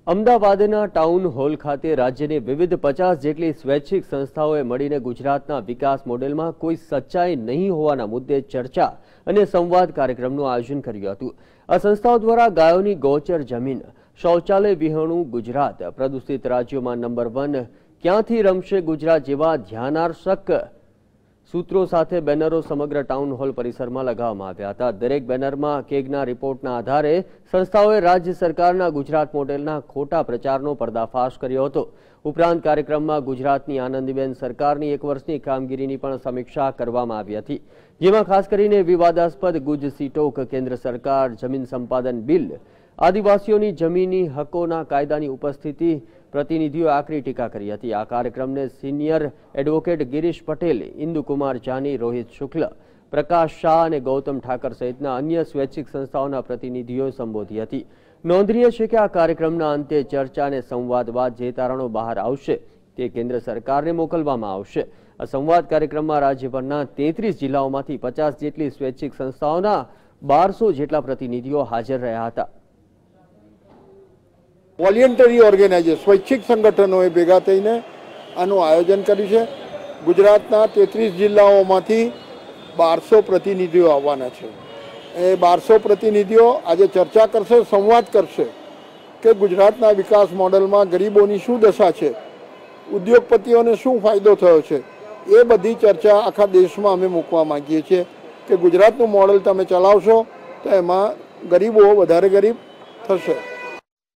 અમદાવાદના town hall ખાતે રાજ્યની વિવિધ 50 જેટલી સ્વૈચ્છિક સંસ્થાઓએ મળીને ગુજરાતના વિકાસ મોડેલમાં કોઈ સચ્ચાઈ નહીં હોવાના મુદ્દે ચર્ચા અને સંવાદ કાર્યક્રમનું આયોજન કર્યું હતું। આ સંસ્થાઓ દ્વારા ગાયોની ગૌચર જમીન, શૌચાલય વિહોણું ગુજરાત, પ્રદૂષિત રાજ્યોમાં નંબર 1, ક્યાંથી રમશે ગુજરાત જેવા ધ્યાનાર્ષક સૂત્રો સાથે બેનરો સમગ્ર ટાઉન હોલ પરિસરમાં લગાવવામાં આવ્યા હતા। દરેક બેનરમાં કેગના રિપોર્ટના આધારે સંસ્થાઓએ રાજ્ય સરકારના ગુજરાત મોડેલના ખોટા પ્રચારનો પર્દાફાશ કર્યો હતો। ઉપરાંત કાર્યક્રમમાં ગુજરાતની આનંદીબેન સરકારની 1 વર્ષની કામગીરીની પણ સમીક્ષા કરવામાં આવી હતી, જેમાં ખાસ કરીને વિવાદાસ્પદ ગુજ સીટોક, કેન્દ્ર સરકાર જમીન સંપાદન બિલ, આદિવાસીઓની જમીની હકોના કાયદાની ઉપસ્થિતિ પ્રતિનિધિઓએ આકરી ટીકા કરી હતી। આ કાર્યક્રમને સિનિયર એડવોકેટ ગિરીશ પટેલ, ઇન્દુકુમાર જાની, રોહિત શુક્લ, પ્રકાશ શાહ અને ગૌતમ ઠાકર સહિતના અન્ય સ્વૈચ્છિક સંસ્થાઓના પ્રતિનિધિઓએ સંબોધી હતી। નોંધનીય છે કે આ કાર્યક્રમના અંતે ચર્ચા અને સંવાદ બાદ જે તારણો બહાર આવશે તે કેન્દ્ર સરકારને મોકલવામાં આવશે। આ સંવાદ કાર્યક્રમમાં રાજ્યભરના 33 જિલ્લાઓમાંથી 50 જેટલી સ્વૈચ્છિક સંસ્થાઓના 1200 જેટલા પ્રતિનિધિઓ હાજર રહ્યા હતા। વોલેન્ટરી ઓર્ગેનાઇઝેશન સ્વૈચ્છિક સંગઠનોએ ભેગા થઈને આનું આયોજન કર્યું છે। ગુજરાતના 33 જિલ્લાઓમાંથી 1200 પ્રતિનિધિઓ આવવાના છે। એ 1200 પ્રતિનિધિઓ આજે ચર્ચા કરશે, સંવાદ કરશે કે ગુજરાતના વિકાસ મોડેલમાં ગરીબોની શું દશા છે, ઉદ્યોગપતિઓને શું ફાયદો થયો છે। એ બધી ચર્ચા આખા દેશમાં અમે મૂકવા માંગીએ છીએ કે ગુજરાતનું મોડેલ તમે ચલાવશો તો એમાં ગરીબો વધારે ગરીબ થશે।